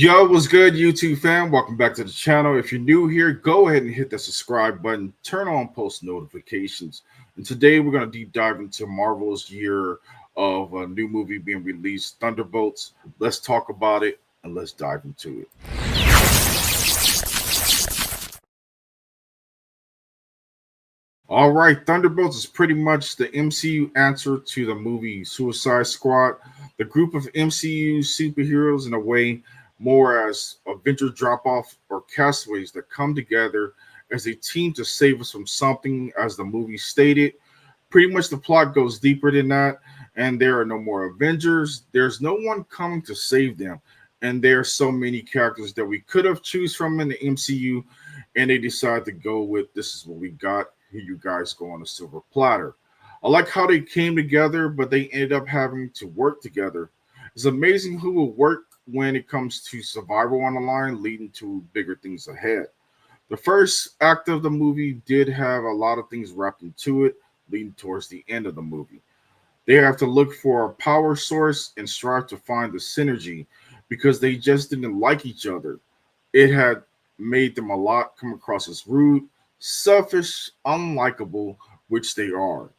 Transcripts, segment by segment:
Yo, what's good, YouTube fam? Welcome back to the channel. If you're new here, go ahead and hit that subscribe button, turn on post notifications. And today we're going to deep dive into Marvel's year of a new movie being released, Thunderbolts. Let's talk about it and let's dive into it. All right, Thunderbolts is pretty much the MCU answer to the movie Suicide Squad. The group of MCU superheroes, in a way, more as Avenger drop off or castaways that come together as a team to save us from something, as the movie stated. Pretty much the plot goes deeper than that, and there are no more Avengers. There's no one coming to save them. And there are so many characters that we could have choose from in the MCU, and they decided to go with this is what we got. Here you guys go on a silver platter. I like how they came together, but they ended up having to work together. It's amazing who will work when it comes to survival on the line, leading to bigger things ahead. The first act of the movie did have a lot of things wrapped into it, leading towards the end of the movie. They have to look for a power source and strive to find the synergy because they just didn't like each other. It had made them a lot come across as rude, selfish, unlikable, which they are.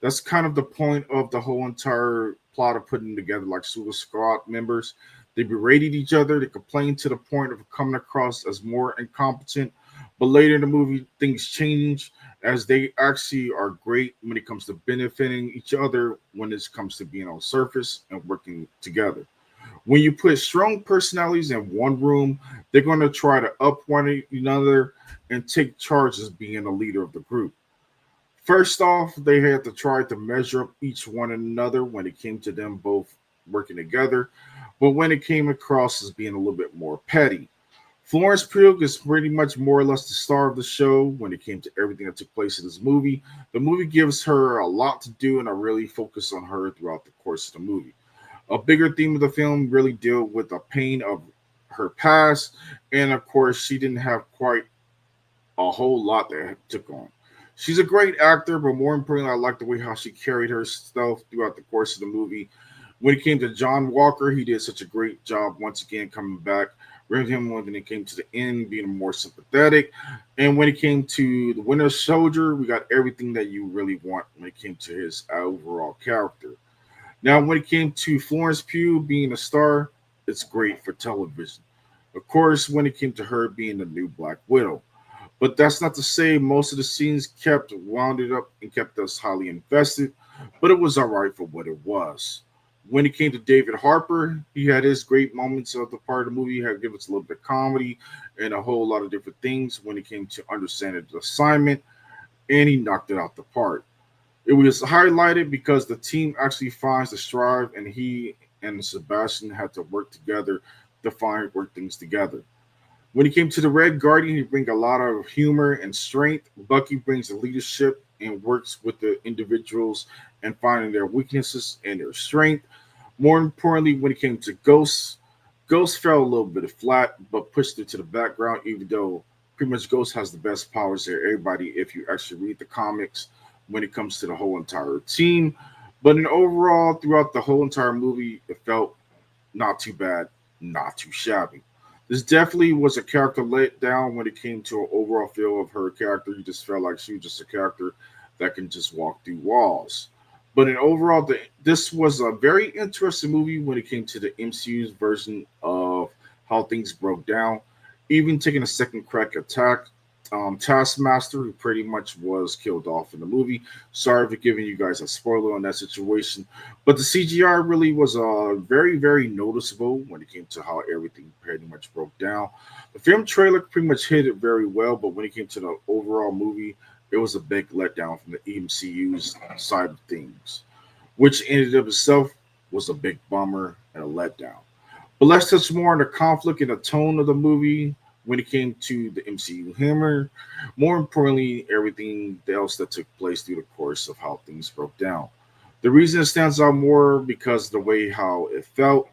That's kind of the point of the whole entire plot of putting together like Suicide Squad members. They berated each other. They complained to the point of coming across as more incompetent. But later in the movie, things change as they actually are great when it comes to benefiting each other when it comes to being on surface and working together. When you put strong personalities in one room, they're going to try to up one another and take charge as being the leader of the group. First off, they had to try to measure up each one another when it came to them both working together, but when it came across as being a little bit more petty. Florence Pugh is pretty much more or less the star of the show when it came to everything that took place in this movie. The movie gives her a lot to do, and I really focus on her throughout the course of the movie. A bigger theme of the film really deal with the pain of her past, and of course, she didn't have quite a whole lot that took on. She's a great actor, but more importantly, I like the way how she carried herself throughout the course of the movie. When it came to John Walker, he did such a great job once again coming back. With him when it came to the end, being more sympathetic. And when it came to the Winter Soldier, we got everything that you really want when it came to his overall character. Now, when it came to Florence Pugh being a star, it's great for television. Of course, when it came to her being the new Black Widow. But that's not to say most of the scenes kept wounded up and kept us highly invested, but it was all right for what it was. When it came to David Harper, he had his great moments of the part of the movie. He had give us a little bit of comedy and a whole lot of different things when it came to understanding the assignment, and he knocked it out the park. It was highlighted because the team actually finds the strive, and he and Sebastian had to work together to find work things together. When he came to the Red Guardian, he brings a lot of humor and strength. Bucky brings the leadership and works with the individuals and finding their weaknesses and their strength. More importantly, when it came to Ghost, Ghost fell a little bit flat, but pushed it to the background, even though pretty much Ghost has the best powers there. Everybody, if you actually read the comics, when it comes to the whole entire team. But in overall, throughout the whole entire movie, it felt not too bad, not too shabby. This definitely was a character let down when it came to an overall feel of her character. You just felt like she was just a character that can just walk through walls. But in overall, this was a very interesting movie when it came to the MCU's version of how things broke down. Even taking a second crack attack, Taskmaster, who pretty much was killed off in the movie. Sorry for giving you guys a spoiler on that situation, but the CGI really was very, very noticeable when it came to how everything pretty much broke down. The film trailer pretty much hit it very well, but when it came to the overall movie, it was a big letdown from the MCU's side of things, which in and of itself was a big bummer and a letdown. But let's touch more on the conflict and the tone of the movie when it came to the MCU humor. More importantly, everything else that took place through the course of how things broke down. The reason it stands out more because the way how it felt.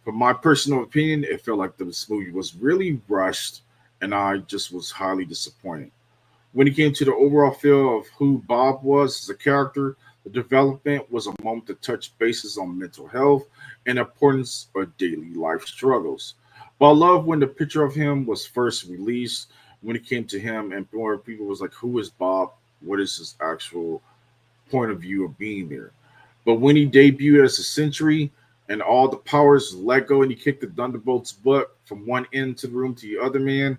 From my personal opinion, it felt like this movie was really rushed, and I just was highly disappointed. When it came to the overall feel of who Bob was as a character, the development was a moment to touch bases on mental health and importance of daily life struggles. But I love when the picture of him was first released, when it came to him, and more people was like, "Who is Bob? What is his actual point of view of being there?" But when he debuted as a Sentry and all the powers let go and he kicked the Thunderbolts' butt from one end to the room to the other, man,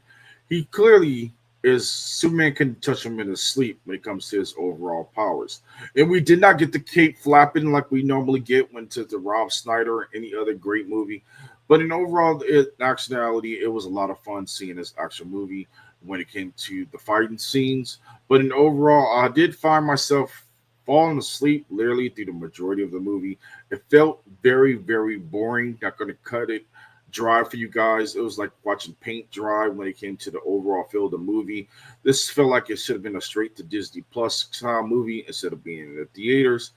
he clearly is Superman can touch him in his sleep when it comes to his overall powers. And we did not get the cape flapping like we normally get when to the Rob Snyder or any other great movie. But in overall, actuality, it was a lot of fun seeing this actual movie when it came to the fighting scenes. But in overall, I did find myself falling asleep literally through the majority of the movie. It felt very, very boring. Not going to cut it dry for you guys. It was like watching paint dry when it came to the overall feel of the movie. This felt like it should have been a straight to Disney Plus style movie instead of being in the theaters.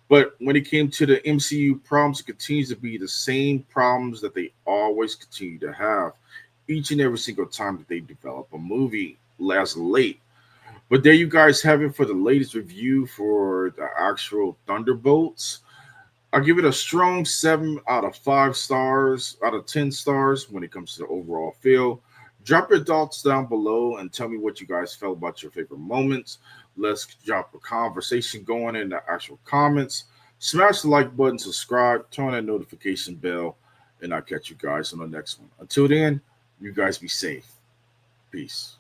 But when it came to the MCU problems, it continues to be the same problems that they always continue to have each and every single time that they develop a movie as late. But there you guys have it for the latest review for the actual Thunderbolts. I'll give it a strong 7 out of 5 stars, out of 10 stars when it comes to the overall feel. Drop your thoughts down below and tell me what you guys felt about your favorite moments. Let's drop a conversation going in the actual comments. Smash the like button, subscribe, turn on that notification bell, and I'll catch you guys on the next one. Until then, you guys be safe. Peace.